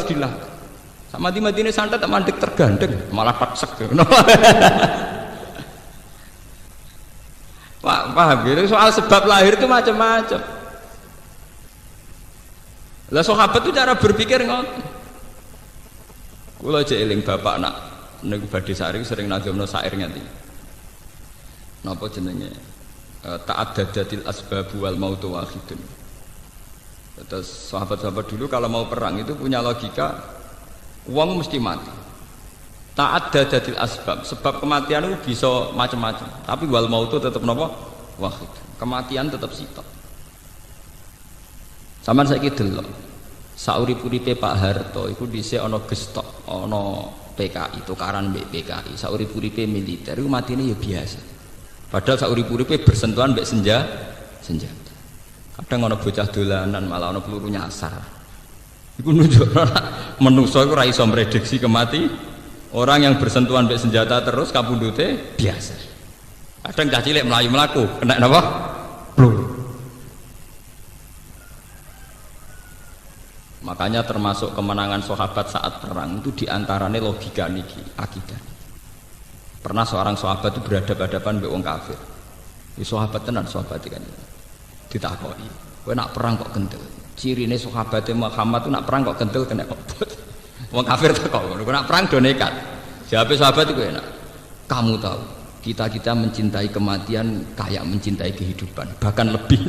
gila. Sama di Madinah santet tak mandek tergandeng, malah paksek. Paham gitu? Soal sebab lahir itu macam-macam. Lah sahabat itu cara berpikir ngoten. Kula aja eling bapak nak niku badhe sari sering nazamno syair nganti. Napa jenenge? Ta'addadatil asbab wal mautu wahidun. Terus sahabat-sahabat dulu kalau mau perang itu punya logika uang mesti mati. Ta'addadatil asbab, sebab kematian itu bisa macam-macam. Tapi wal mautu tetap napa? Wahid. Kematian tetap sitok. Saman saiki delok. Saurip-uripe Pak Harto iku dhisik ana gestok, ana PKI, tukaran mbek PKI. Saurip-uripe militer iku matine ya biasa. Padahal saurip-uripe bersentuhan mbek senjata. Kadang ana bocah dolanan malah ana peluru nyasar. Iku nunjukno menungso iku ora iso mrediksi kemati. Orang yang bersentuhan mbek senjata terus kapundhute biasa. Kadang cah cilik mlayu mlaku kena napa? Peluru. Makanya termasuk kemenangan sahabat saat perang itu diantaranya logika niki, akidah. Pernah seorang sahabat itu berhadapan-hadapan mbek wong kafir. Ini sahabat tenan sahabat kan. Ditakoki, kowe nak perang kok kendel? Cirine sahabate Muhammad itu nak perang kok kendel kena obot. Wong kafir teko ngono, nak perang do nekat. Jawabe sahabat itu enak. Kamu tahu, kita mencintai kematian kayak mencintai kehidupan, bahkan lebih.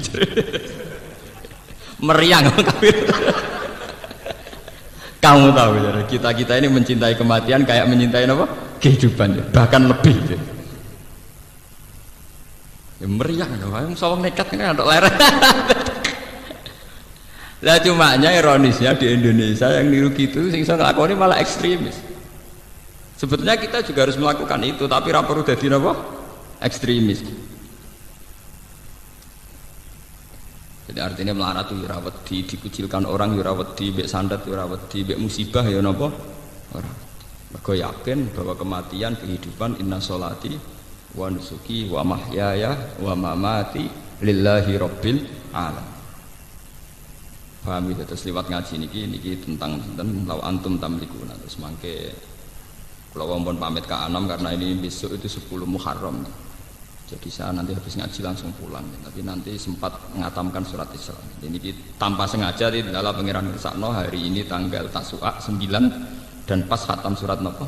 Meriang wong kafir. Kamu tahu ya, kita ini mencintai kematian kayak mencintai apa? Kehidupan, ya. Bahkan lebih. Ya, ya meriang, yang sawang nekat kan ada lereng. Lah cumanya ironisnya di Indonesia yang niru gitu, sing iso nglakoni malah ekstremis. Sebetulnya kita juga harus melakukan itu, tapi ra perlu dadi apa? Ekstremis. Jadi artinya melarat itu yurawati, dikucilkan orang yurawati, bek sandat yurawati, bek musibah ya napa? Ora. Mergo yakin bahwa kematian kehidupan inna sholati wa nusuki wa mahyaya wa mamati lillahi rabbil alamin. Paham ya, terus lewat ngaji niki tentang law antum tamlikuna. Terus mangke kula wampun pamit ke Anam karena ini besok itu 10 Muharram. Jadi saya nanti habis ngaji langsung pulang, tapi nanti sempat mengatamkan surat Isra. Ini tanpa sengaja di dalam pengiran Sakno hari ini tanggal Tasu'a 9 dan pas khatam surat napa?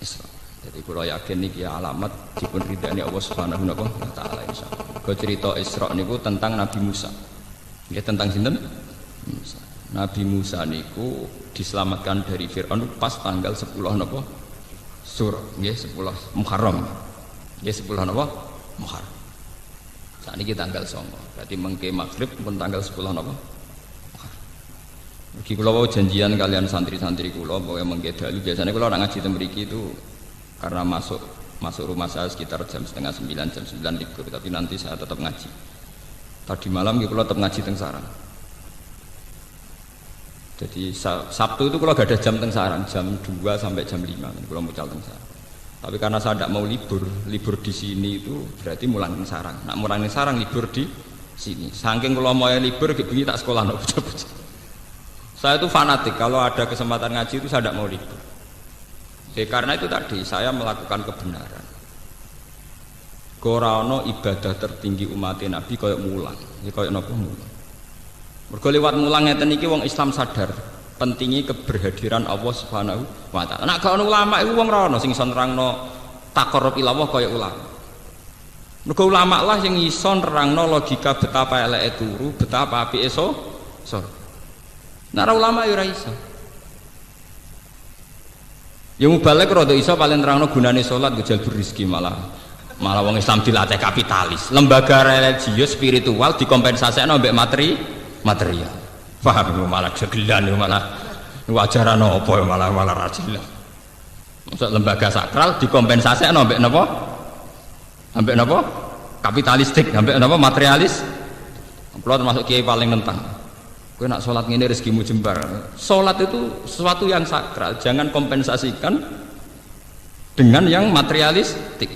Isra. Jadi kalau yakin ini alamat dipun ridhani Allah Subhanahu wa taala insyaallah. Kau cerita Isra niku tentang Nabi Musa. Ya tentang sinten? Musa. Nabi Musa niku diselamatkan dari Firaun pas tanggal 10 napa? Surah, nggih 10 Muharram. Ya 10 apa? Muharram. Saat ini tanggal 9. Berarti mengke maghrib pun tanggal 10 apa? Muharram. Mergi kula wau janjian kalian santri-santri kula bahwa mengke dalu biasanya kula ora ngaji teng mriki itu karena masuk rumah saya sekitar jam setengah 9, jam 9 libur, tapi nanti saya tetap ngaji. Tadi malam kula tetap ngaji teng sarang. Jadi Sabtu itu kula gak ada jam teng sarang, jam 2 sampai jam 5 kula mucal teng sarang. Tapi karena saya tidak mau libur di sini itu berarti mulang sarang. Nak mulang sarang libur di sini. Saking kalau mau libur begini tak sekolah no. Saya itu fanatik kalau ada kesempatan ngaji itu saya tidak mau libur. Karena itu tadi saya melakukan kebenaran. Korano ibadah tertinggi umat Nabi koyok mulang. Ini koyok nopo mulang. Mergo lewat mulang ngeten iki wong Islam sadar pentingnya keberhadiran Allah Subhanahu wa taala. Nek gak ono ulama iku wong ora ono sing iso nerangno taqarrub ila Allah kaya ulama. Mergo ulama lah sing iso nerangno logika betapa eleke turu, betapa apike surga. Nek ulama ya ora iso. Ya mubalek rada iso paling nerangno gunane salat gejal rezeki malah wong Islam dilatih kapitalis. Lembaga religius spiritual dikompensasikno mbek material. Paham malah jegelan malah wajaran apa malah rajilah. Maksud lembaga sakral dikompensasi ambek napa? Ambek napa? Kapitalistik, ambek napa? Materialis. Kalau termasuk kiai paling nentang. Kowe nak salat ngene rezekimu jembar. Salat itu sesuatu yang sakral, jangan kompensasikan dengan yang materialistik.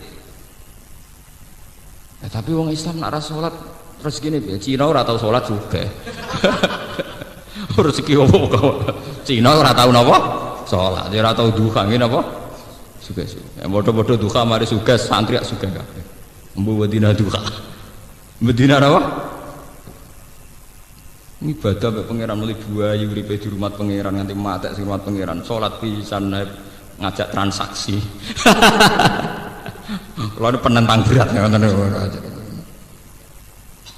Ya, tapi wong Islam nak ra salat rezekine piye? Cina ora tau salat juga. rezeki apa Cina ora tau napa salat ora tau duha ngene apa suka-suka padha-padha duha mari sugas santri suka kabeh mbu wedina duha Medina apa ibadah mek pangeran muli buayu uripe di rumah pangeran nganti matek sing rumah pangeran salat pisan ngajak transaksi kalau penentang berat ngoten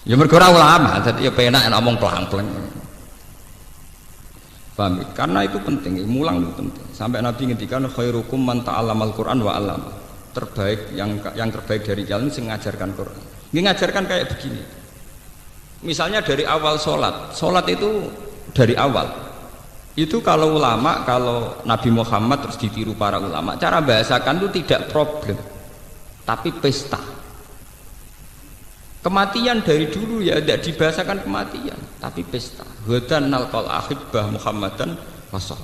ya mergo ora ulama dadi ya penak nek omong plang-plang paham ya? Karena itu penting mulang itu penting sampai Nabi ngendikan khairukum man ta'allamal Qur'an wa 'allama terbaik yang terbaik dari kalian sing ngajarkan Quran ini ngajarkan kayak begini misalnya dari awal sholat itu dari awal itu kalau ulama kalau Nabi Muhammad terus ditiru para ulama cara bahasakan itu tidak problem tapi pesta kematian dari dulu ya tidak dibahasakan kematian tapi pesta hudan nalqal ahibbah Muhammadan wasab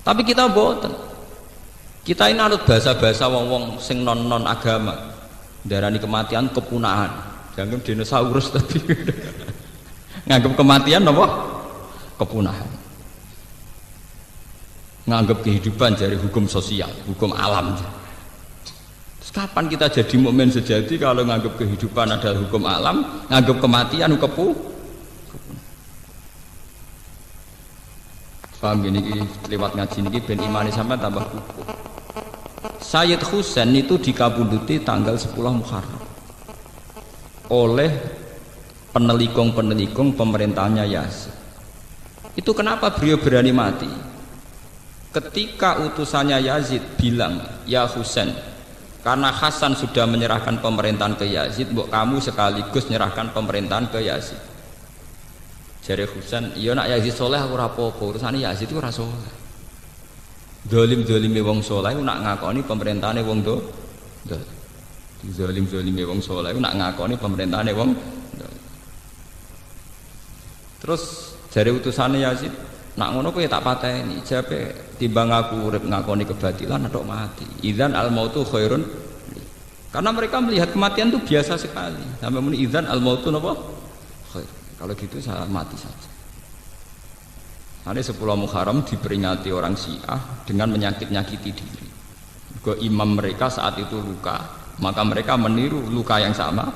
tapi kita boten kita ini anut bahasa-bahasa wong-wong sing non agama darani kematian kepunahan jangan dinosaurus tadi nganggap kematian apa kepunahan nganggap kehidupan dari hukum sosial hukum alam. Kapan kita jadi mukmin sejati kalau nganggap kehidupan adalah hukum alam, nganggap kematian hukum paham gini lewat ngaji ini ben imani sampai tambah kukuh. Sayyid Husain itu dikabuluti tanggal 10 Muharram oleh penelikung pemerintahnya Yazid. Itu kenapa beliau berani mati? Ketika utusannya Yazid bilang, ya Husain, karena Hasan sudah menyerahkan pemerintahan ke Yazid, mbok kamu sekaligus menyerahkan pemerintahan ke Yazid. Jare Husain, iya nak Yazid soleh aku ora apa-apa, urusane Yazid itu ora soleh. Dolim-dolime wong soleh nak ngakoni pemerintahane wong do. Dolim-dolime wong soleh nak ngakoni pemerintahane wong do. Terus jare utusane Yazid, nak ngono kowe tak pateni, jape timbang aku urip ngakoni kebatilan atau mati. Idzan al mautu khairun. Karena mereka melihat kematian itu biasa sekali. Sampai muni idzan al mautu napa? Khair. Kalau gitu saya mati saja. Ada 10 Muharram diperingati orang Syiah dengan menyakit-nyakiti diri. Ke imam mereka saat itu luka, maka mereka meniru luka yang sama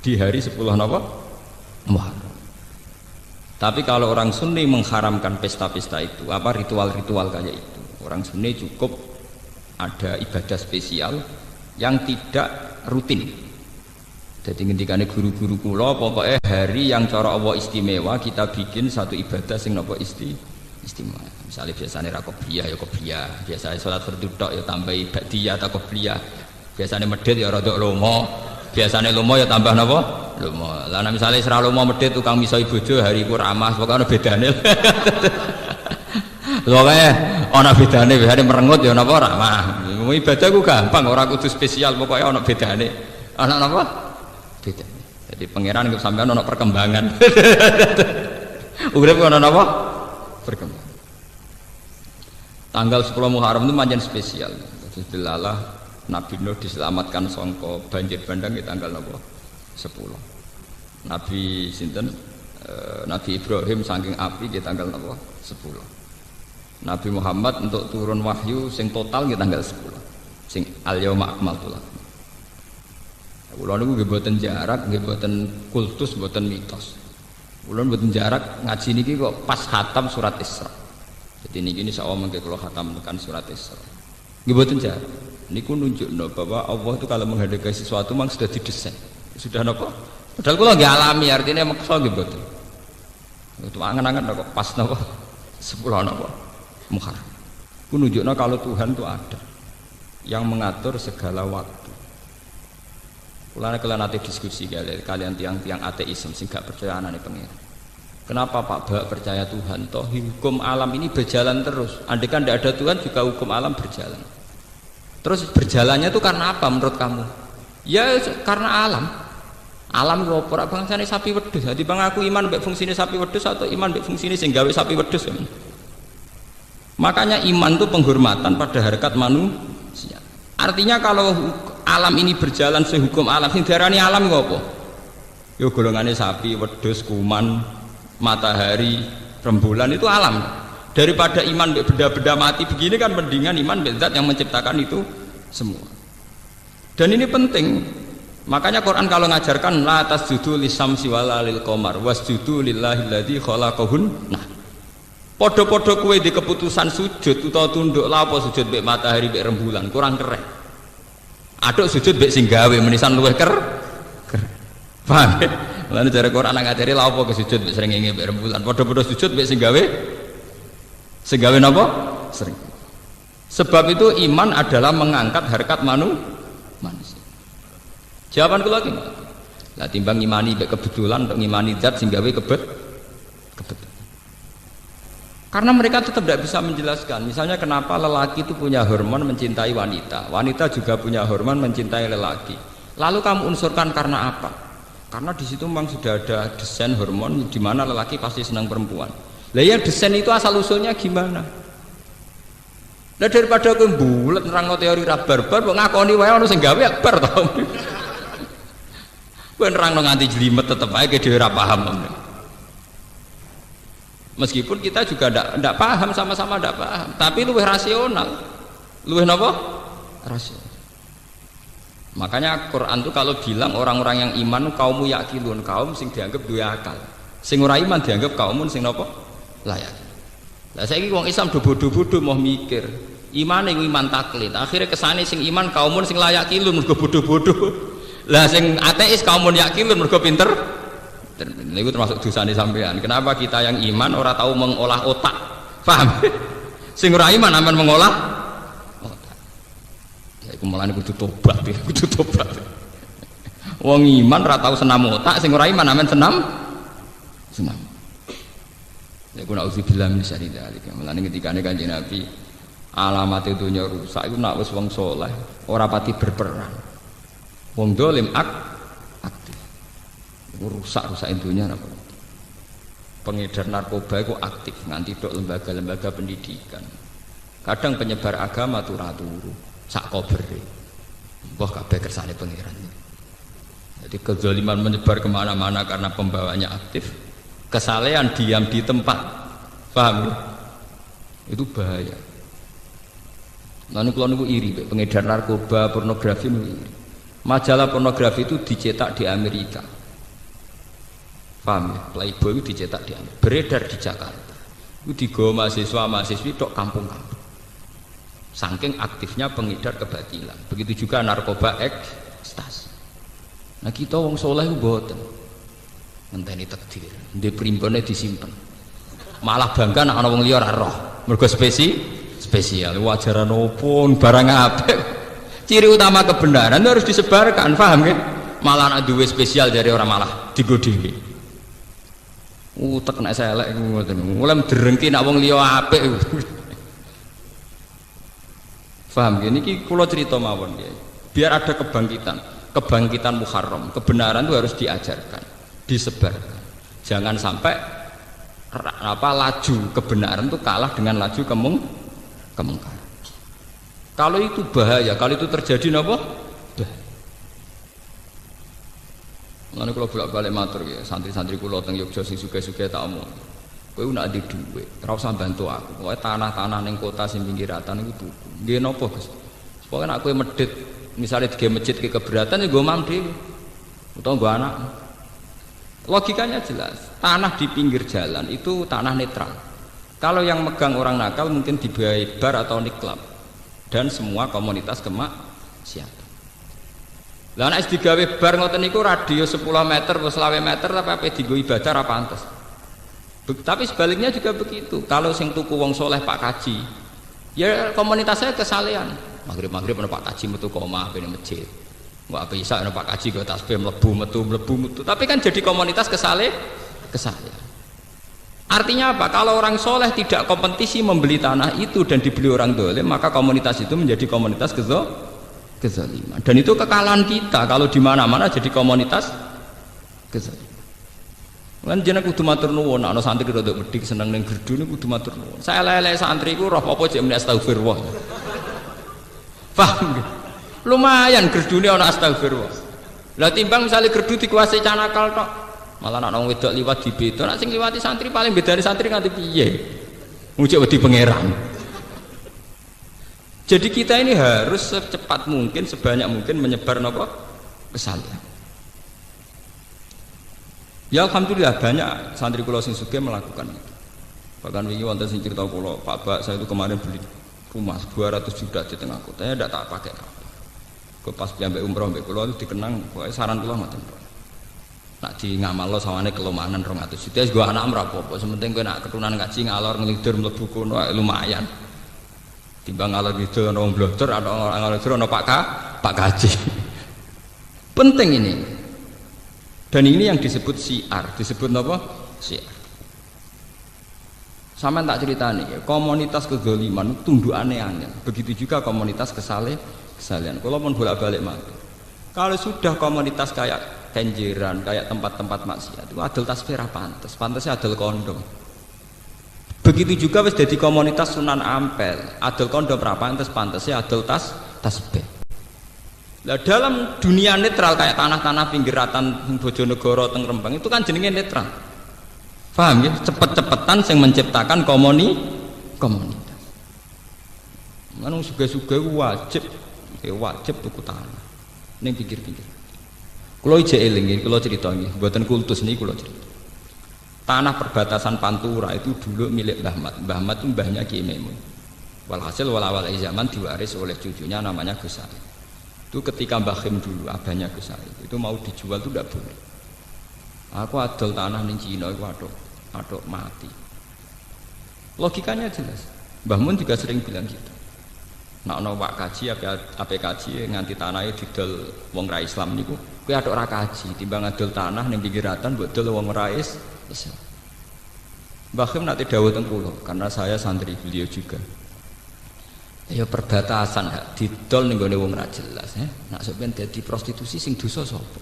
di hari 10 Muharram. Tapi kalau orang Sunni mengharamkan pesta-pesta itu, apa ritual-ritual kayak itu, orang Sunni cukup ada ibadah spesial yang tidak rutin. Jadi ngendikane guru-guru kula pokoknya hari yang cara Allah istimewa kita bikin satu ibadah sing napa istimewa. Misalnya biasanya ra qobliyah ya qobliyah, biasanya salat fardhu tok ya tambahi ba'diyah atau qobliyah. Biasanya medhit ya rada lomo, biasanya lomo ya tambah napa? Lomo. Lah nek misale sira lomo medhit tukang misoi bojo hari iku ramah, pokoke ana bedane. Pokoke ana bedane, biasane merengut ya napa ramah. Ibadah ku gampang, ora kudu spesial, pokoke ana bedane. Ana napa? Bedane. Jadi pangeran kok sampean ana perkembangan. Urip ana napa? Perkembangan. Tanggal 10 Muharram itu manjen spesial. Dilalah Nabi Nuh diselamatkan sangka banjir bandang di tanggal 10. Nabi sinten Nabi Ibrahim saking api di tanggal 10. Nabi Muhammad untuk turun wahyu sing total di tanggal 10. Sing al-yauma akmaltu lakum. Kula niku nggih boten jarak, nggih boten kultus, boten mitos. Kula boten jarak ngaji niki kok pas khatam surat Isra. Jadi niki insyaallah mengke kula khatam tekan surat Isra. Nggih boten jarak. Niku nunjukno bahwa Allah itu kalau menghadapi sesuatu memang sudah didesain. Sudah napa? Padahal kula nggih alami artinya maksa nggih boten. Itu angen-angen kok pas napa 10 napa Muharram. Ku nunjukno kalau Tuhan itu ada yang mengatur segala waktu. Kula nanti diskusi kalian tiang-tiang ateisme sing gak percaya anane pengira. Kenapa Pak Bak percaya Tuhan? Toh hukum alam ini berjalan terus. Andai kan tidak ada Tuhan juga hukum alam berjalan. Terus berjalannya itu karena apa menurut kamu? Ya karena alam. Alam lho ora bangsane sapi wedhus. Dadi bang aku iman mbek fungsine sapi wedhus atau iman mbek fungsine sing gawe sapi wedhus. Makanya iman itu penghormatan pada harkat manusia. Artinya kalau alam ini berjalan sehukum alam, sing diarani alam iku apa? Ya golongane sapi, wedhus, kuman, matahari, rembulan itu alam. Daripada iman benda-benda mati begini kan mendingan iman zat yang menciptakan itu semua. Dan ini penting. Makanya Quran kalau ngajarkan la tasjudu lisyamsi wala lil qamar wasjudu lillahilladzi khalaqahun. Nah, podo-podo kowe di keputusan sujud utawa tunduk la apa sujud mbek matahari mbek rembulan kurang keren. Aduk sujud mbek sing gawe menisan luwih keren. Paham? Lan cara Quran ngajari la apa sujud mbek srengenge mbek rembulan. Podo-podo sujud mbek sing gawe napa? Sering. Sebab itu iman adalah mengangkat harkat manusia. Jawaban kula iki. Lah timbang ngimani mbek kebetulan untuk ngimani zat sing gawe kebetulan. Karena mereka tetap tidak bisa menjelaskan. Misalnya kenapa lelaki itu punya hormon mencintai wanita, wanita juga punya hormon mencintai lelaki. Lalu kamu unsurkan karena apa? Karena di situ memang sudah ada desain hormon di mana lelaki pasti senang perempuan. Lah ya desain itu asal usulnya gimana? Lah daripada kowe mbulet nerangno teori ra barbar kok ngakoni wae ono sing gawe akbar to. Kowe nerangno nganti jelimet tetep ae dhewe ora paham. Meskipun kita juga ndak paham, sama-sama ndak paham, tapi luwih rasional. Luwih napa? Rasional. Makanya Quran itu kalau bilang orang-orang yang iman kaum yakilun, kaum sing dianggap duwe akal. Sing ora iman dianggap kaumun sing napa? Layak. Lah saiki wong Islam do bodoh-bodoh mau mikir. Imane iman taklid. Akhire kesane sing iman kaumun sing layak kilun mergo bodoh-bodoh. Lah sing ateis kaumun yakilun mergo pinter. Itu termasuk dosane sampean. Kenapa kita yang iman ora tahu mengolah otak? Paham? Sing ora iman aman mengolah otak. Ya iku mulane kudu tobat, kudu tobat. Wong iman ora tahu senam otak, sing ora iman aman senam. Ya aku na'udzubillah min syarri dzalik. Mulane ketikane Kanjeng Nabi alamat dunya rusak iku nek wis wong saleh ora pati berperang. Wong dolim aktif. Iku rusak dunya apa? Pengedar narkoba iku aktif nganti tok lembaga-lembaga pendidikan. Kadang penyebar agama turu sak kobere. Mbah kabeh kersane pangeran. Jadi kezaliman menyebar kemana-mana karena pembawanya aktif. Kesalehan diam di tempat, paham ya? Itu bahaya. Lalu kalau niku iri, pengedar narkoba, pornografi niku iri. Majalah pornografi itu dicetak di Amerika, paham ya? Playboy itu dicetak di Amerika, beredar di Jakarta. Itu digawa mahasiswa-mahasiswi tok kampung-kampung. Saking aktifnya pengedar kebatilan. Begitu juga narkoba ekstasi. Nah kita wong soleh itu boten. Ngenteni takdir, di primbone disimpen. Malah bangga nek ana wong liya ora roh. Mergo spesial, wajaran opo barang apik. Ciri utama kebenaran itu harus disebarkan, paham kan? Malah nek duwe spesial dari orang malah digo dhewe. Utek nek elek ngoten. Mulai derengki nek wong liya apik. Paham kan? Niki kula cerita mawon ya. Biar ada kebangkitan Muharram. Kebenaran itu harus diajarkan. Disebarkan, jangan sampai laju kebenaran itu kalah dengan laju kemungkaran. Kalau itu bahaya, kalau itu terjadi napa? Bahaya. Mulane kula bolak-balik matur ya, santri-santri kula teng Yogya sing sugih-sugih tak omong. Kowe nak di dhuwit, ora usah bantu aku. Pokoke tanah-tanah ning kota sing pinggiratan iku tuku. Nggih napa, Gus? Pokoke nak kowe medhit, misalnya digawe masjid ke keberatan ya nggo mam dhewe. Utawa nggo anak. Logikanya jelas, tanah di pinggir jalan itu tanah netral. Kalau yang megang orang nakal mungkin dibayar bar atau niklab dan semua komunitas kemaksiatan. Lah nek digawe bar ngoten niku radius 10 meter atau 20 meter tapi apa dienggo ibadah ra pantes. Tapi sebaliknya juga begitu. Kalau sing tuku wong soleh Pak Kaji, ya komunitasnya kesalehan. Maghrib-maghrib ana Pak Kaji metu omah ben masjid. Nggak bisa ada Pak Kaji ke tasbih melebu metu. Tapi kan jadi komunitas kesalehan. Artinya apa? Kalau orang soleh tidak kompetisi membeli tanah itu dan dibeli orang dolim, maka komunitas itu menjadi komunitas kezaliman. Dan itu kekalahan kita kalau di mana-mana jadi komunitas kezaliman. Kan jeneng kudu matur nuwun, ana santri rada medhik seneng ning gerdu niku kudu matur nuwun. Saya lele santri ku roh apa jek muni astagfirullah. Paham nggih? Lumayan gerdune ana astagfirullah. Lah timbang misalnya gerdu dikuasai canakal tok, Malah nek wong wedok liwat dibeda, nek sing liwati santri paling bedane santri nganti piye? Ngucuk wedi pangeran. Jadi kita ini harus secepat mungkin, sebanyak mungkin menyebar napa? Kesalahan. Ya alhamdulillah banyak santri kula sing sugih melakukan itu. Bahkan wingi wonten sing cerita kula, Pak Bak saya itu kemarin beli rumah 200 juta di tengah kota, tidak tak pakai apa. Kok pas sampai umroh mbek kula itu dikenang, pokoke saran kula ngoten. Nak di ngamalno sawane kelomanan 200 juta, wis gua anak ora apa-apa, sementing kowe nak keturunan ngaji ngalor ngelidur mlebu kono lumayan. Timbang ngalor ngidul ana wong blodor, ana ngalor ngidul ana Pak Kaji. Penting ini. Dan ini yang disebut syiar, disebut apa? Syiar. Sama tak ceritani, komunitas kezaliman tunduk aneh-aneh. Begitu juga komunitas kesalehan. Kalau pun bolak-balik mati. Kalau sudah komunitas kayak kenjeran, kayak tempat-tempat maksiat, itu adil tasbih pantes, pantasnya adil kondom. Begitu juga wis jadi komunitas Sunan Ampel, adil kondom pantes, pantasnya adil tasbih. Nah, dalam dunia netral kayak tanah-tanah pinggiratan Bojonegoro teng Rembang itu kan jenenge netral. Paham ya? Cepet-cepetan yang menciptakan komunitas. Manung suge-suge wajib tuku tanah. Ning pinggir-pinggir. Kula ijek eling, kula cerita nggih, mboten kultus niki kula cerita. Tanah perbatasan Pantura itu dulu milik Mbah Mat. Mbah Mat itu mbahnya Ki Maimun. Walhasil awal zaman diwaris oleh cucunya namanya Gus Said. Itu ketika Mbah Khim dulu abahnya Gus Said itu mau dijual itu tidak boleh. Aku adol tanah ning Cina iku aduk mati. Logikanya jelas. Mbah Mun juga sering bilang gitu. Nek ana wak kaji apa kaji nganti tanahnya didol wong ra Islam niku kowe aduk ra kaji timbang adol tanah ning pinggiratan mbok dol wong ra Islam. Mbah Khim nate dawuh teng kula karena saya santri beliau juga. Ya perbatasan hak didol ning gone wong ra jelas nak sampeyan dadi prostitusi sing dosa sapa.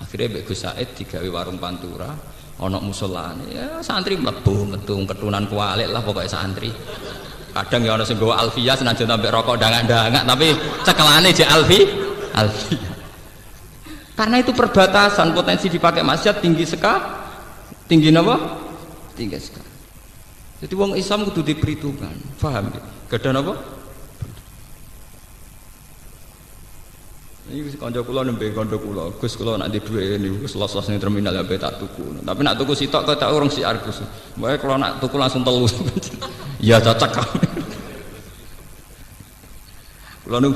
Akhirnya Mbak Gus Said digawe warung Pantura ana musolane ya santri mlebu metu ketunan kualik lah pokoknya santri. Kadang ya ana sing nggawa Alfiyah senajan tambah rokok dangak-dangak tapi cekelane jek Alfiyah. Karena itu perbatasan potensi dipakai maksiat tinggi napa? Tinggi sekali. Jadi wong Islam kudu diperhitungkan, paham ya? Gadah napa? Ini kanca kula nembe kanca kula, Gus kula nak di dhuwit niku los-los ning terminal ya tak tuku. Tapi nak tuku sitok kok tak urung siar Gus. Mbake kula nak tuku langsung telu. Ya cocok. Kula nu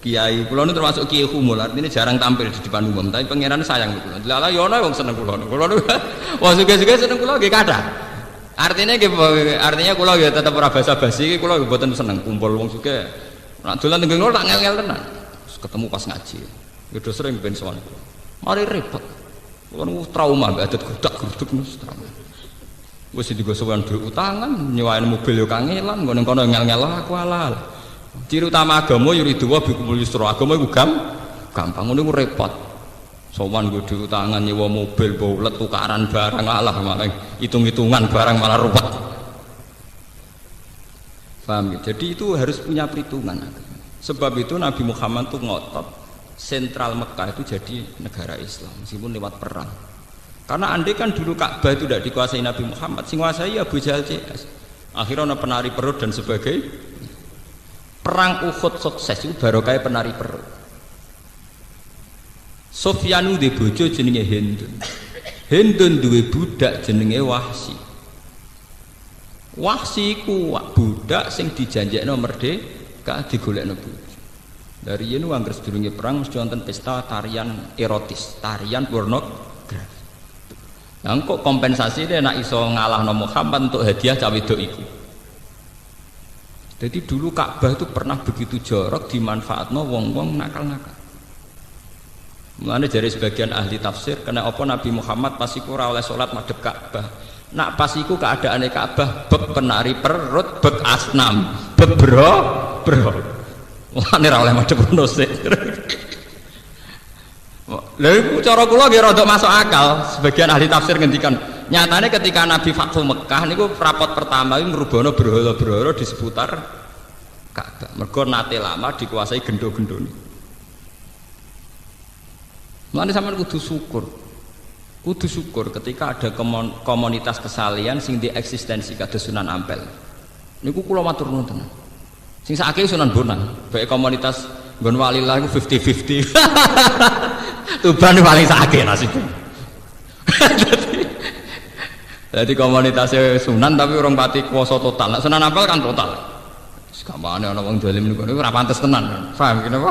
kiai, kula nu termasuk kiai humul, artinya jarang tampil di depan umum, tapi pangeran sayang kula. Lha ya ana wong seneng kula. Kula nu wong sugih-sugih seneng kula nggih kathah. Artinya kula ya tetep ora basa-basi, kula mboten seneng kumpul wong sugih. Nak dolan teng kula tak ngel-ngel tenan. Ketemu pas ngaji. Ya do sering ben sowan kula. Mari repot. Kula nu trauma mbek adat gudak-guduk nus trauma. Wis digo sowan duit utangan, nyewain mobil yo kangelan, nggo ning kono ngel-ngel aku halal. Ciri utama agama yuridu wa bikumul yusra. Agama iku gampang ngono iku repot. Sowan nggo duit utangan nyewa mobil bolet tukaran barang alah malah hitung-hitungan barang malah ruwet. Paham ya? Jadi itu harus punya perhitungan. Sebab itu Nabi Muhammad itu ngotot sentral Mekah itu jadi negara Islam meskipun lewat perang. Karena andai kan dulu Ka'bah itu tidak dikuasai Nabi Muhammad, sing kuasai Abu Jahal CS. Akhirnya ada penari perut dan sebagainya. Perang Uhud sukses itu baru kayak penari perut. Sofyanu di bojo jenenge Hindun. Hindun duwe budak jenenge Wahsi. Wahsi ku budak sing dijanjekno merdeka digolekno bojo. Dari yen anggere sedurunge perang mesti wonten pesta tarian erotis, tarian pornografi. Lah kok kompensasine nek iso ngalahno Muhammad untuk hadiah cawe wedok iku. Jadi dulu Ka'bah itu pernah begitu jorok dimanfaatno wong-wong nakal-nakal. Mulane dari sebagian ahli tafsir kena apa Nabi Muhammad pas iku ora oleh salat madhep Ka'bah. Nak pas iku keadaane Ka'bah bek penari perut, bek asnam, bek bro. Mulane ora oleh madhep ngono sik. Lha iku cara kula nggih rada masuk akal. Sebagian ahli tafsir ngendikan, nyatane ketika Nabi Fathu Mekah niku rapot pertama iku ngrubono berhala-berhala di seputar Ka'bah. Mergo nate lama dikuasai gendo-gendone. Mulane sampean kudu syukur. Kudu syukur ketika ada komunitas kesalian sing di eksistensi kados Sunan Ampel. Niku kula matur nuwun tenan. Sing sakake Sunan Bonang, bae komunitas nggon walillah iku 50-50. Tuban paling sakake nasibnya. Jadi komunitasnya Sunan tapi orang pati kuasa total. Nah, Sunan Ampel kan total. Gampangane ana wong dolim niku ora pantes tenan. Paham kene apa?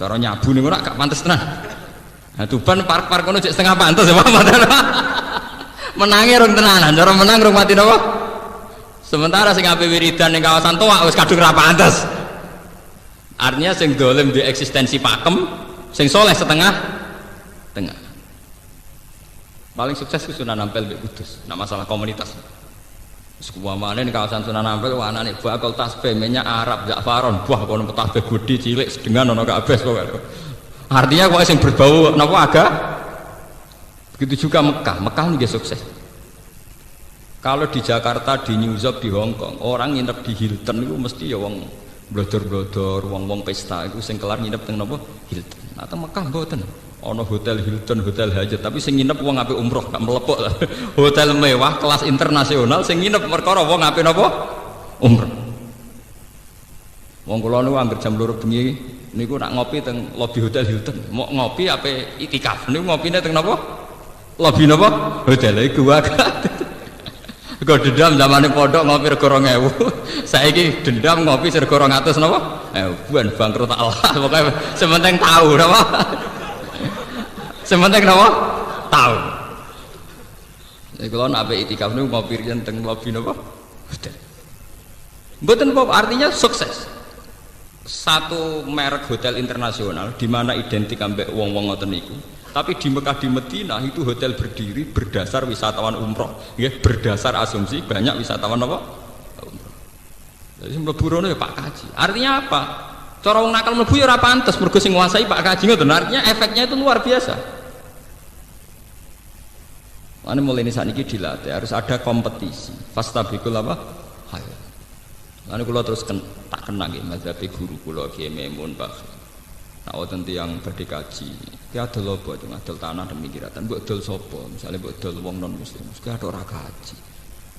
Cara nyabu niku ora gak pantes tenan. Nah, Tuban par-par kono cek setengah pantes ya, Pak. Menange rong tenanan, cara menang rong mati napa? Sementara sing ape wiridan ning kawasan Toak wis kadung ra pantes. Artinya sing dolim di eksistensi pakem, sing soleh setengah tengah. Paling sukses ku Sunan Ampel mbek Kudus. Nah masalah komunitas. Sekuamane ning kawasan Sunan Ampel anane bakal tasbih minyak Arab Za'faron, buah kono tasbih gudi cilik sedengan ana kabeh pokoke. Artinya kok sing berbau napa agak. Begitu juga Mekah. Mekah nggih sukses. Kalau di Jakarta, di New York, di Hong Kong, orang nginep di Hilton itu mesti ya wong blodor-blodor, wong pesta itu sing kelar nginep teng napa Hilton. Atau Mekah mboten. Ana hotel Hilton, hotel Hajat, tapi sing nginep wong ape umroh, gak melepok lah. Hotel mewah kelas internasional sing nginep perkara wong ape napa? Umroh. Wong kula niku anggere jam 2 bengi niku nak ngopi teng lobi hotel Hilton. Mau ngopi ape itikaf niku ngopine teng napa? Lobi napa? Hotel iku wae. Kok dendam zamane pondok ngopi rego 2000. Saiki dendam ngopi rego 200 napa? Buan bangkrut Allah. Pokoke sementing tahu napa? Sementing napa? Tahu. Nek kula nak ape itikaf niku ngopi riyen teng lobi napa? Hotel. Mboten apa artinya sukses. Satu merek hotel internasional di mana identik ambek wong-wong ngoten niku. Tapi di Mekah di Medina itu hotel berdiri berdasar wisatawan umroh, ya, berdasar asumsi banyak wisatawan apa? Umroh. Jadi mlebu rono ya Pak Kaji. Artinya apa? Cara wong nakal mlebu ya ora pantes mergo sing nguasai Pak Kaji ngoten. Artinya efeknya itu luar biasa. Mane mulai ini saat ini dilatih harus ada kompetisi. Fastabiqul apa? Hayat. Lalu kula terus tak kenang nggih mazhab guru kula Kiai Maimun Pak. Nah, wonten tiyang badhe kaji. Ki adol apa itu adol tanah demi kiratan. Mbok dol sapa? Misale mbok dol wong non muslim. Ki ada ora kaji.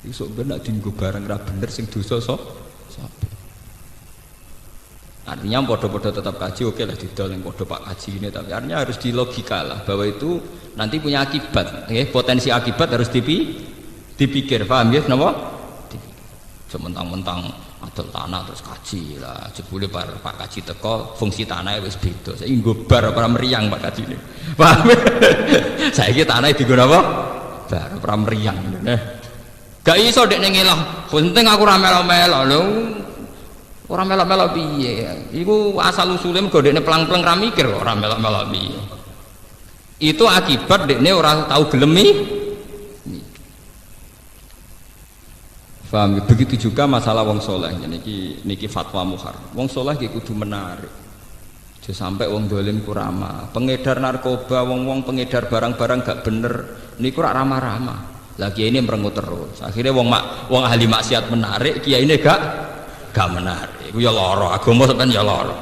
Iki sok ben nek dienggo barang ra bener sing dosa sapa. Artinya podo-podo tetap kaji oke lah didol yang podo Pak kaji ini, tapi artinya harus di logika lah bahwa itu nanti punya akibat. Potensi akibat harus dipikir. Paham ya? Napa? Sementang-mentang adol tanah terus kaji lah jebule Pak kaji teko fungsi tanahnya wis beda saiki nggo bar ora meriang Pak kaji ini paham saiki tanahnya dienggo apa bar ora meriang gak iso dek ning ngelah penting aku ora melo-melo lho ora melo-melo piye iku asal usule mergo dekne pelang-pelang ra mikir kok ora melo-melo piye itu akibat dekne ora tau gelem. Paham? Begitu juga masalah wong soleh. Niki fatwa muhar. Wong soleh ki kudu menarik. Aja sampai wong dolim ku ramah. Pengedar narkoba, wong pengedar barang-barang gak bener. Niku rak ramah-ramah. Lagi ini merengut terus. Akhirnya wong ahli maksiat menarik, kiai ini gak menarik. Iku ya lara. Agama sampean ya lara.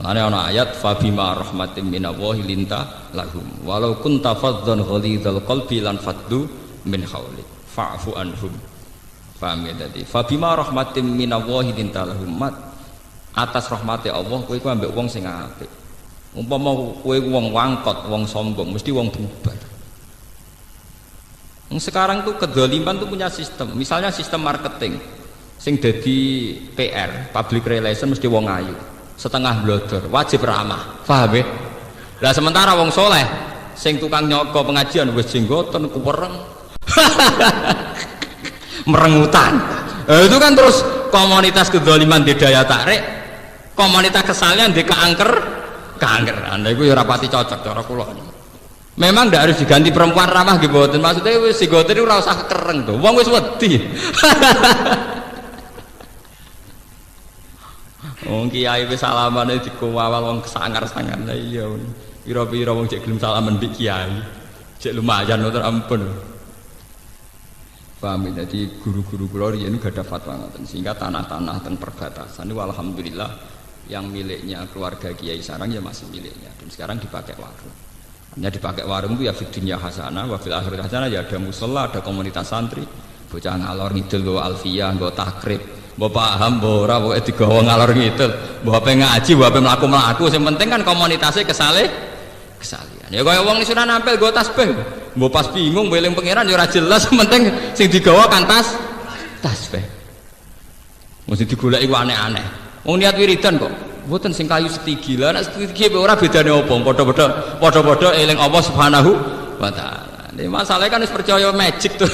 Mane ana ayat fa bima rahmatin minallahi linta lahum. Walau kunta faddan ghalidhal qalbi lan faddu min haulik. Fa'fu anhum. Paham ya tadi. Fabima rahmatin minallahi dintalahum mat atas rahmati Allah kowe iku ambek wong sing apik. Umpama kowe wong wangkot, wong sombong, mesti wong bubar. Sekarang tuh kedzaliman tuh punya sistem. Misalnya sistem marketing sing dadi PR, public relation mesti wong ayu, setengah blodor, wajib ramah. Paham ya? Lah sementara wong soleh sing tukang nyoko pengajian wis jenggoten kuwereng. Merengutan. Itu kan terus komunitas kedzaliman di daya tarik, komunitas kesalahan di keangkeran. Itu ya rapati cocok cara kula. Memang ndak harus diganti perempuan ramah nggih mboten. Maksudnya wis sigoten ora usah kereng to. Wong wis wedi. Wong kiai wis salamane dikowal wong kesangar-sangar. Lah iya. Pira-pira wong cek gelem salaman mbek kiai. Cek lumayan to ampun. Paham ya? Jadi guru-guru kula riyen gak ada fatwa ngoten sehingga tanah-tanah teng perbatasan niku alhamdulillah yang miliknya keluarga Kiai Sarang ya masih miliknya, dan sekarang dipakai warung. Hanya dipakai warung itu ya fid dunya hasanah wa fil akhirati hasanah, ya ada musala, ada komunitas santri, bocah ngalor ngidul nggo alfiyah, nggo takrib, mbok paham mbok ora pokoke digawa ngalor ngidul, mbok ape ngaji, mbok ape mlaku-mlaku, sing penting kan komunitasnya kesalihan. Ya kaya wong Sunan Ampel nggo tasbih, mbok pas bingung eling pangeran ya ora jelas, sing penting sing digawa kan tasbih. Mesti digoleki ku aneh-aneh. Wong niat wiridan kok mboten sing kayu setigi. Lah nek setigi ora bedane apa? Padha-padha eling Allah Subhanahu wa taala. Nek masalahnya kan wis percaya magic to.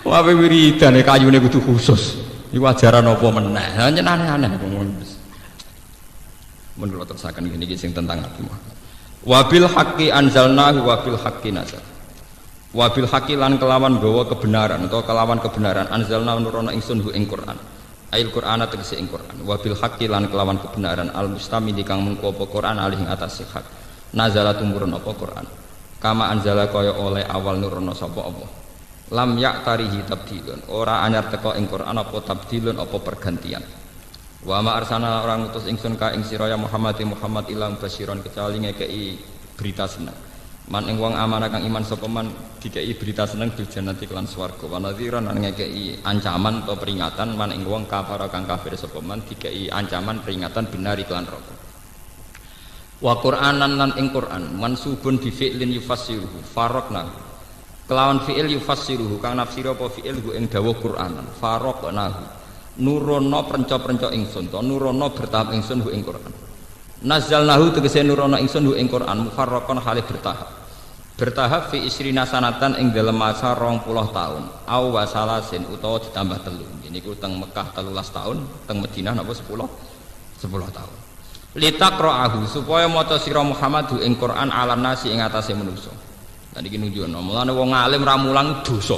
Wah wiridan kayune kudu khusus. Iku ajaran apa meneh? Hanya aneh-aneh menurut terusakan gini sing tentang Nabi Muhammad. Wabil haqqi anzalnahu wabil haqqi nazal. Wabil haqqi lan kelawan gawa kebenaran atau kelawan kebenaran anzalna nurono ingsun hu ing Quran. Ail Qur'ana tegese ing Quran. Wabil haqqi lan kelawan kebenaran al mustamil kang mengko apa Quran alih ing atas hak. Nazala tumurun apa Quran. Kama anzala kaya oleh awal nurono sapa apa. Lam ya'tarihi tabdilun. Ora anyar teka ing Quran apa tabdilun apa pergantian. Wa ma arsana orang utus ingsun ka ing sira ya Muhammad ilang basyiron kecuali ngekeki berita seneng. Man ing wong amanah kang iman sapa man dikei berita seneng bil jannati kelan swarga wa nadhiran lan ngekei ancaman atau peringatan man ing wong kafir kang kafir sapa man dikei ancaman peringatan binari kelan neraka. Wa Qur'anan lan ing Qur'an mansubun bi fi'lin yufassiruhu faraqna kelawan fi'il yufassiruhu kang nafsira apa fi'il ing dawuh Qur'anan faraqnahu nurono prenca-prenca ingsun to nurono bertahap ingsun ing Qur'an. Nazzalnahu tegese nurono ingsun ing Qur'an mufarraqan halih bertahap fi isrina sanatan ing dalem masa 20 tahun au wasalasin utawa ditambah 3 niku teng Mekah 13 tahun teng Madinah napa 10 tahun litaqra'ahu supaya maca sira Muhammad ing Quran alam nasi ing atase manusa. Lan iki nunjukno mulane wong alim ra mulang dosa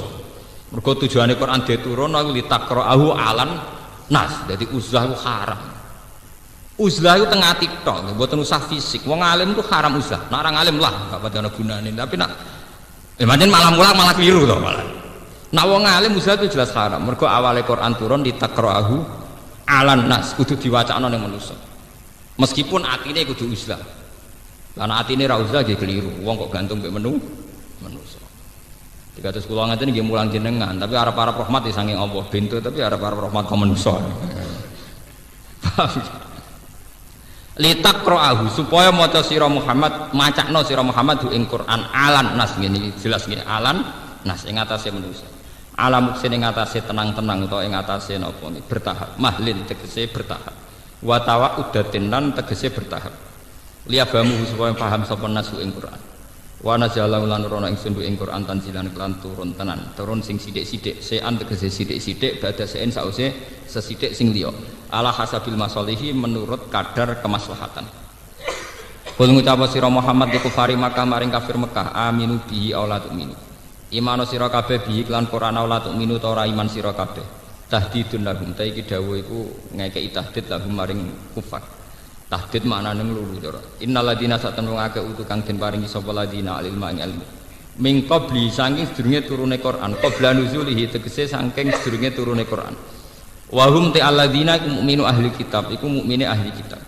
mergo tujuane Quran diturun aku litaqra'ahu alan nas dadi uzlah ku haram. Uzlah itu tengah TikTok, buatan usah fisik. Wong alim itu haram uzlah. Nak orang alim lah, gak pada gunanya. Tapi nak, macam malah mulang malah keliru toh malah. Nak wong alim uzlah itu jelas haram. Mergo awalnya Quran turun di takrahu alan nas, kudu diwacana yang manusia. Meskipun atine kudu uzlah. Karena atine ra uzlah dia keliru. Wong kok gantung be menu manusia. 310 ngaten nggih mulang jenengan, tapi arep-arep rahmat saking Allah bento, tapi arep-arep rahmat ka manusia. Litaqra'ahu supaya maca sira Muhammad macakno sira Muhammad ing Quran alan nas ngene jelas ngene alan nas ing atase manusa alam sing ing atase tenang-tenang utawa ing atase napa niki bertahap mahlin tegese bertahap wa tawaudatin lan tegese bertahap liyabamu supaya paham sapa nasu ing Quran wa nazalahu lan rono ingsun ing Quran tanzilan kelan turun tenan turun sing sithik-sithik sean tegese sithik-sithik badha sein sause sesithik sing liya ala hasabil masalihi menurut kadar kemaslahatan. Kul ngucap sira Muhammad di kufari Makkah maring kafir Mekah aminu bihi aw la tu'minu. Imano sira kabeh bihi lan Quran aw la tu'minu ta ora iman sira kabeh. Tahdidun lahum ta iki dawuh iku ngekeki tahdid lahum maring kufar. Tahdid maknane nglulu cara. Innal ladina satun akeh utu kang den paringi sapa ladina ilma ing ilmu. Min qabli saking sedurunge turune Quran, qabla nuzulihi tegese saking sedurunge turune Quran. Wahum te alladzina iku mukminu ahli kitab iku mukmine ahli kitab.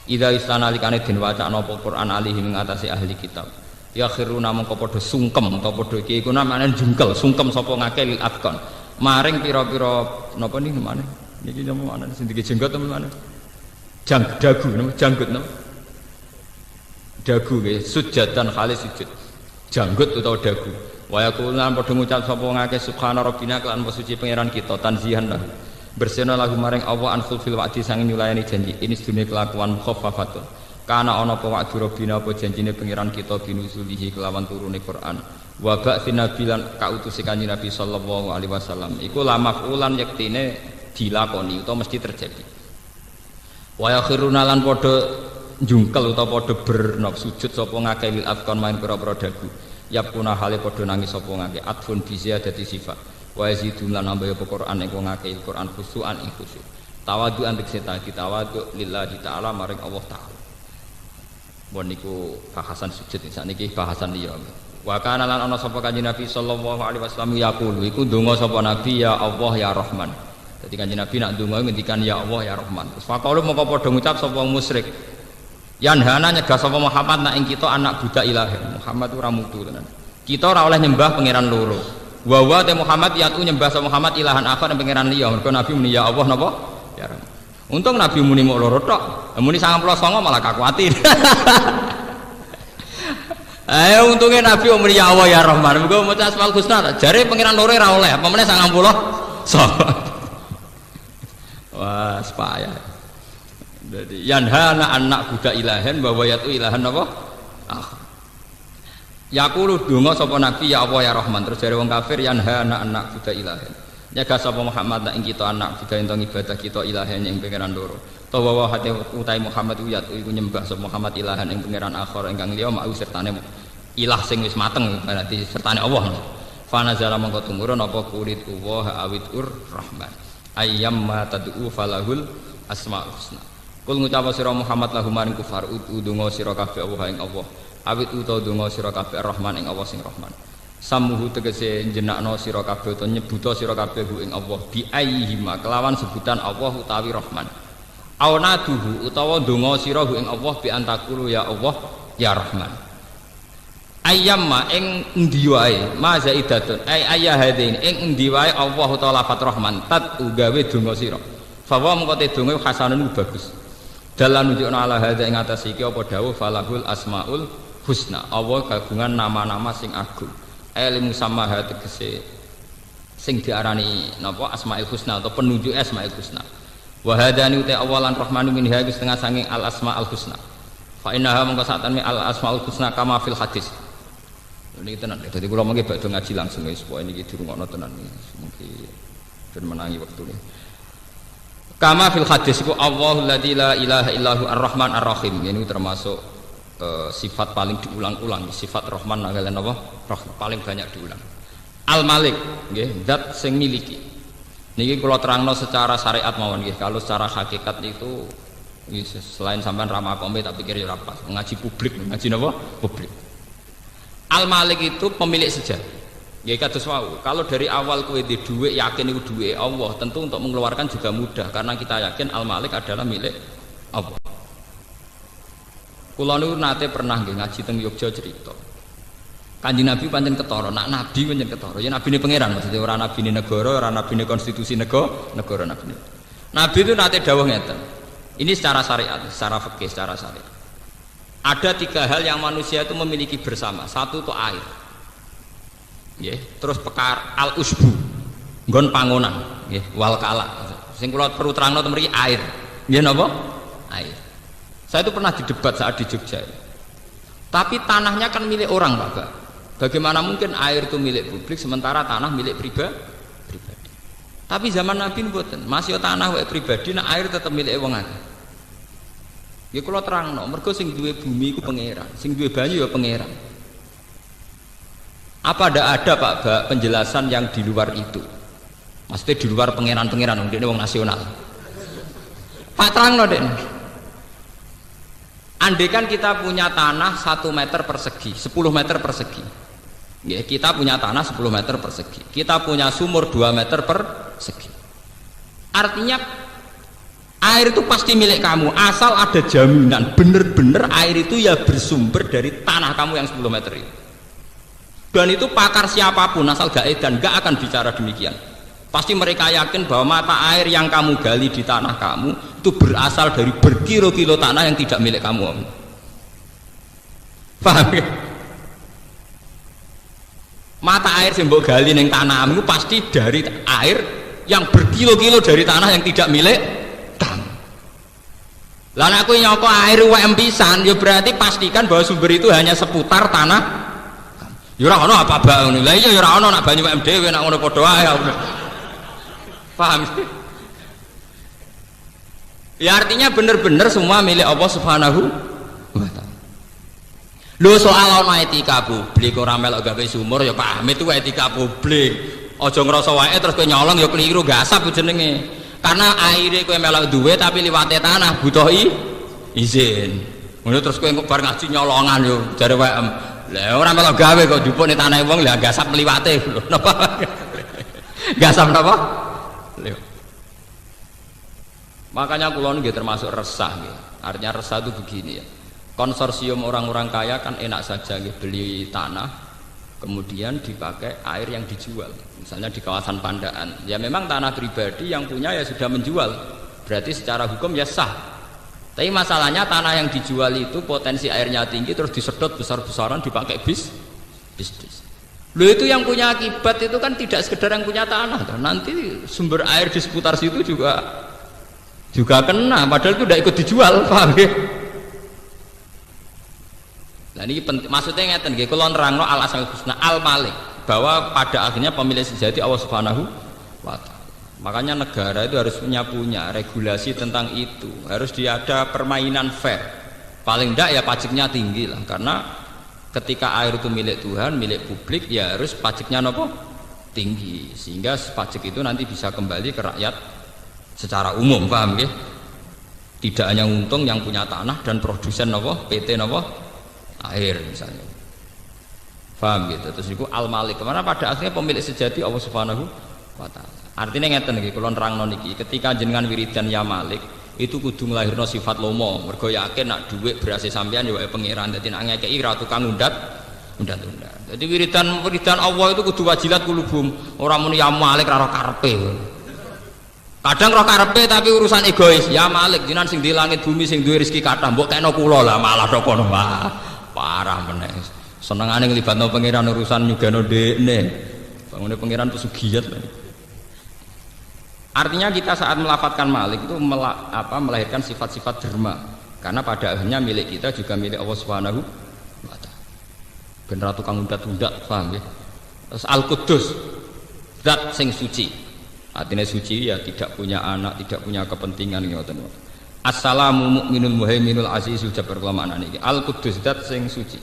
Idza istanalikane den wacana apa Quran alihim ing atase ahli kitab. Ya khiruna mongko padha sungkem utawa padha iki iku namane jungkel sungkem sapa ngake lil afkon. Maring pira-pira napa niki maneh. Niki napa maneh sing dike jenggot napa maneh. Dagu napa janggut napa. Dagu nggih sujadan khalis sujud. Janggut utawa dagu. Wa yaqulan padha ngucap sapa ngake subhana rabbina kelan suci pangeran kita tanzihan lahu. Bersena lagu maring Allah an fulfil wa'di sanging nyulayani janji ini sedune kelakuan mukhaffafatun kana ana apa wa'du rabbina apa janjine pangeran kita binuzulihi kelawan turune Quran wa ba'tsin nabilan kautus kanjeng Nabi sallallahu alaihi wasallam iku la maf'ulan yektine dilakoni utawa mesti terjadi wa yakhiruna lan padha njungkel utawa padha sujud sapa ngake lil afkon main pira-pira dagu yapuna hale padha nangis sapa ngake atfun bi ziyadati sifat wa yazidun lan nambah apa Quran ing ngake Quran khusuan ing khusyuk tawadhu'an tegese tawadhu lillahi ta'ala maring Allah taala. Bon niku bahasan sujud sakniki bahasan liya. Wa kana lan ana sapa kanjeng Nabi sallallahu alaihi wasallam yaqulu iku ndonga sapa Nabi ya Allah ya Rahman Jadi Kanjeng Nabi nak ndonga ngendikan ya Allah ya Rahman. Terus faqalu moko padha ngucap sapa musyrik. Yanhana nyegah sapa Muhammad nak ing kita anak budak ilahi. Muhammad ora mutu tenan. Kita ora oleh nyembah pangeran loro. Wa wa te Muhammad yatu nyembah sapa Muhammad ilahan akhar pangeran liya. Mergo Nabi muni ya Allah napa? Ya Rahman. Untung Nabi muni mok loro tok. Muni 99 malah kakuatir. Ayo untungnya Nabi muni ya Allah ya Rahman. Mergo maca Asmaul Husna jare pangeran loro ora oleh. Apa meneh 99. Wah, sepaya. Jadi yanhana anak budak ilahen bahwa yatu ilahan apa? Yaqulu donga sapa nabi ya Allah ya Rahman. Terus jare wong kafir yanhana anak budak ilahen. Nyegah sapa Muhammad ing kita anak budak ento ibadah kita ilahen ing pangeran loro. Tawa hate utai Muhammad yatu iku nyembah sapa Muhammad ilahan ing pangeran akhir ingkang liya mau sertane ilah sing wis mateng berarti sertane Allah. Fa nazala mongko tumurun apa kulit Allah awit Rahman. Ayyam ma tad'u falahul asmaul husna. Kul ngucap sira Muhammad lahum maring kufar udungo sira kabeh Allah ing Allah. Awit utawa donga sira kabeh Rahman ing Allah sing Rahman. Samuhu tegese jenakno sira kabeh utawa nyebuta sira kabeh ing Allah bi ayyihima kelawan sebutan Allah utawi Rahman. Aunaduhu utawa donga sira ing Allah bi antakulu ya Allah ya Rahman. Ayyamma ing endi wae ma zaidatun ayya hadain ing endi wae Allah taala lafat Rahman tat ugawe donga sira fa wa mengko te donga hasanun bagus dalan nunjukna ala hadza ing atas iki apa dawuh falahul asmaul husna Allah kagungan nama-nama sing agung ilmu sama tegese sing diarani napa asmaul husna atau penunjuk asmaul husna wa hadani uta awalan rahmanu min hagus setengah sanging al asmaul husna fa innaha mengko satane al asmaul husna kama fil hadis. Ini tenan, jadi kalau mungkin bakal ngaji langsung ya supaya ini dirungokno tenan mungkin ben menangi waktu ini. Kama fil hadis itu Allahul ladzi la ilaha illahu ar-Rahman ar-Rahim. Ini termasuk sifat paling diulang-ulang, sifat Rahman kalian apa? Paling banyak diulang. Al-Malik, nggih, zat sing miliki. Niki kalau terangno secara syariat mawon nggih, kalau secara hakikat itu selain sampean ramah kombe tak pikir ya ora pas. Ngaji publik, ngaji napa? Publik. Al-Malik itu pemilik sejati. Ya kados wau. Kalau dari awal kowe di dhuwit yakin itu dhuwit Allah, tentu untuk mengeluarkan juga mudah karena kita yakin Al-Malik adalah milik Allah. Kula niku nate pernah nggih ngaji teng Yogya cerita. Kanjeng Nabi pancen ketara, nak nabi pancen ketara. Ya nabine pangeran maksudnya ora nabine negara, ora nabine konstitusi negara nabine. Nabi itu nate dawuh ngeten. Ini secara syariat, secara fikih, secara syariat. Ada 3 hal yang manusia itu memiliki bersama. Satu itu air, yeah. Terus pekar al-usbu, nggon pangonan, yeah. Wal kala. Sing kula perlu terangno mriki air, nggih napa? Air. Saya itu pernah didebat saat di Jogja. Tapi tanahnya kan milik orang, Pak. Bagaimana mungkin air itu milik publik sementara tanah milik pribadi? Tapi zaman Nabi mboten, masih tanah wae pribadi, nah air tetap milik wong akeh. Ya kalau terang no, mergo sing duwe bumi ku pangeran, sing duwe banyu ya pangeran. Apa ada Pak penjelasan yang di luar itu? Maksudnya di luar pangeran-pangeran, ini wong nasional. Pak terang no dek. Andai kan kita punya tanah 1 meter persegi, 10 meter persegi. Ya, kita punya tanah 10 meter persegi. Kita punya sumur 2 meter persegi. Artinya air itu pasti milik kamu asal ada jaminan bener-bener air itu ya bersumber dari tanah kamu yang 10 meter itu. Dan itu pakar siapapun asal gak edan gak akan bicara demikian. Pasti mereka yakin bahwa mata air yang kamu gali di tanah kamu itu berasal dari berkilo-kilo tanah yang tidak milik kamu. Paham ya? Mata air yang mbok gali ning tanahmu pasti dari air yang berkilo-kilo dari tanah yang tidak milik. Lalu aku nyoko air UM pisan, ya berarti pastikan bahwa sumber itu hanya seputar tanah. Ya ora ono apa bae ngono. Lah iya ya ora ono nak banyu UM dhewe nak ngono padha wae. Paham? Ya artinya benar-benar semua milik Allah Subhanahu wa taala. Lho soal ono etika publik ora melok gawe sumur ya paham itu etika publik. Aja ngrasa wae terus kowe nyolong ya keliru gasap jenenge. Karena airnya kowe melok duwe tapi liwate tanah butuh izin. Ngono terus kowe bar ngaji nyolongan yo jare WM. Lah ora melok gawe kok jupuk ning tanah wong lah gasap liwate lho. Napa? Gasap napa? Makanya kula nggih termasuk resah nggih. Artinya resah itu begini ya. Konsorsium orang-orang kaya kan enak saja nggih beli tanah kemudian dipakai air yang dijual. Misalnya di kawasan Pandaan. Ya memang tanah pribadi yang punya ya sudah menjual. Berarti secara hukum ya sah. Tapi masalahnya tanah yang dijual itu potensi airnya tinggi terus disedot besar-besaran dipakai bisnis. Loh itu yang punya akibat itu kan tidak sekedar yang punya tanah. Nanti sumber air di seputar situ juga kena, padahal itu tidak ikut dijual, paham ya? Nah ini penting, maksudnya ngeten nggih, kula nerangno al asmaul husna al malik, bahwa pada akhirnya pemilik sejati Allah Subhanahu wa taala. Makanya negara itu harus punya regulasi tentang itu, harus ada permainan fair. Paling tidak ya pajaknya tinggi lah, karena ketika air itu milik Tuhan, milik publik, ya harus pajaknya nopo tinggi, sehingga pajak itu nanti bisa kembali ke rakyat secara umum, paham ya? Tidak hanya untung yang punya tanah dan produsen nopo PT nopo air misalnya, paham gitu. Terus itu al malik, karena pada akhirnya pemilik sejati Allah Subhanahu wa taala. Artinya ngeten iki, kula nerangno niki, ketika jenengan wiridan ya malik itu kudu nglahirno sifat lomo, mergo yakin nak dhuwit berase sampean ya wae pangeran, dadi nak ngekeki ra tukang undat. Jadi wiridan Allah itu kudu wajilat kulubum, ora muni ya malik ra karepe. Kadang roh karepe tapi urusan egois. Ya Malik, jinan sing di langit bumi sing duwe rezeki kathah, mbok kena kula lah malah tok kono. Parah meneh. Senengane nglibatno pangeran urusan nyugano dekne. Bangune pangeran pesugiat. Artinya kita saat melafatkan Malik itu melahirkan sifat-sifat derma. Karena pada akhirnya milik kita juga milik Allah Subhanahu wa taala. Ben ra tukang undat-undat, paham ya? Terus Al-Quddus, zat sing suci. Artinya suci ya tidak punya anak, tidak punya kepentingan ngoten. Assalamu mu'minul muhaiminul azizul jabbar kelamaan iki. Al-Quddus zat sing suci.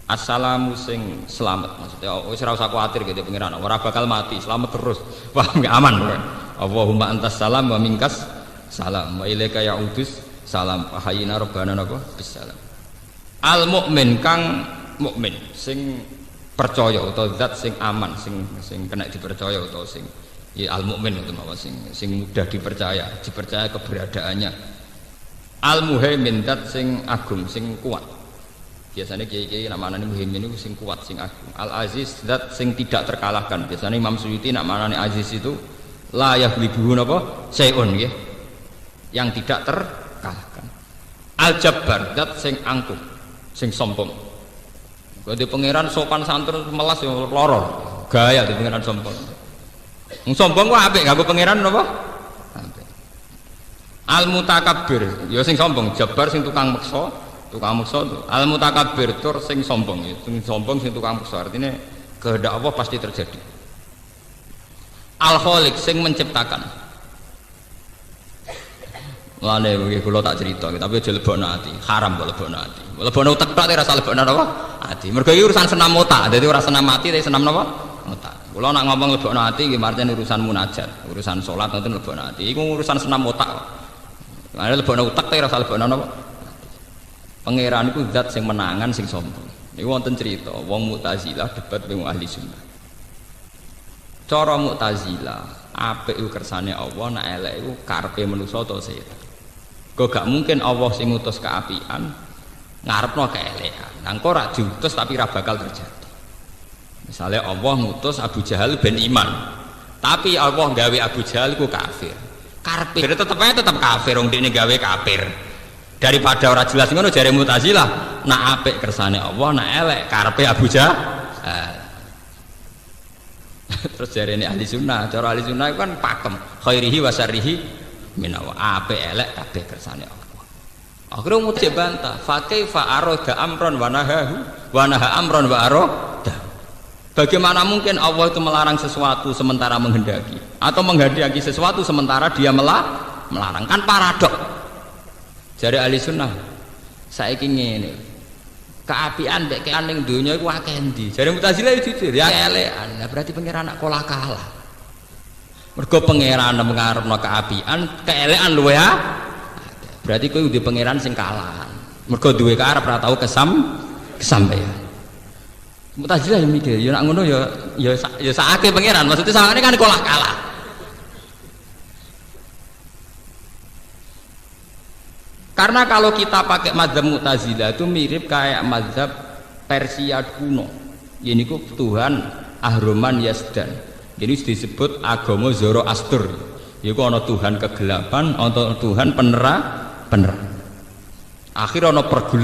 Assalamu sing selamat. Maksudnya wis ora usah kuwatir gitu pengiran. Ora bakal mati, selamat terus. Paham gak aman kan? Allahumma antas salam wa minkas salam wa ilaika ya'udus salam. Ahayina rabbana napa bisalam. Al mukmin kang mukmin sing percaya utawa zat sing aman, sing kena dipercaya utawa sing ya al mukmin itu mawa sing mudah dipercaya keberadaannya. Al muhaimin dat sing agung sing kuat. Biasanya kiai-kiai namanya muhaimin itu sing kuat sing agung. Al aziz dat sing tidak terkalahkan. Biasanya Imam Suyuti namanya aziz itu la yaghlibuhu napa sayun nggih, yang tidak terkalahkan. Al jabbar dat sing angkuh sing sombong. Kode pangeran sopan santun melas yo lara gaya di pangeran sombong. Sombong kok apik kanggo pangeran napa? Apik. Al mutakabbir, ya sing sombong, jabar sing tukang meksa. Al mutakabbir tur sing sombong, sing sombong sing tukang meksa. Artinya kehendak Allah pasti terjadi. Al khaliq sing menciptakan. Lane iki kula tak cerita, tapi aja lebokno ati. Haram kok lebokno ati. Lebokno utek tok ora usah lebokno napa? Ati. Mergo iki urusan senam otak, dadi ora senam mati tapi senam napa? Otak. Kalau nak ngomong lebokno ati nggih marten urusan munajat, urusan salat nanti lebokno ati. Iku urusan senam otak. Ana lebokno utak ta ora usah lebokno napa? Pangeran iku zat sing menangan sing sombong. Niku wonten cerita wong Mu'tazilah debat dengan ahli sunnah. Cara Mu'tazilah, apik iku kersane Allah, nak elek iku karepe manusa utawa setan. Kok gak mungkin Allah sing ngutus keapian ngarepno keelekan. Nang kok ora diutus tapi ora bakal terjadi. Misalnya Allah ngutus Abu Jahal ben iman, tapi Allah gawe Abu Jahal ku kafir. Karpir tetep kafir, wong dekne gawe kafir. Daripada ora jelas ngono jare Mu'tazilah, nak apik kersane Allah, nak elek karepe Abu Jahal. Terus jarene ahli sunnah, cara ahli sunnah kan pakem, khairihi wa syarrihi minawa. Apik elek kabeh kersane Allah. Akhirnya mujib bantah, fa kaifa arada amron wa naha amron wa arada. Bagaimana mungkin Allah itu melarang sesuatu sementara menghendaki, atau menghendaki sesuatu sementara dia melarang? Kan paradok. Jare ahli sunnah, saiki ngene. Keapian mbek kean ning donya iku akeh endi? Jare Mu'tazilah jujur, ya elekan. Lah berarti pangeran nak kalah. Mergo pangeran ngarepno keapian, keelekan luwe ha. Berarti kowe udah pangeran sing kalah. Mergo duwe karep ora tau kesampaian. Mu'tazilah yang mikir, ya nak ngono ya sakake pangeran. Maksudnya sakane kan kalah. Karena kalau kita pakai mazhab Mu'tazilah itu mirip kayak mazhab Persia kuno. Ini kok Tuhan Ahroman Yazdan. Ini disebut agama Zoroaster. Iku ana Tuhan kegelapan, ana Tuhan penerang. Akhirnya ana pergulatan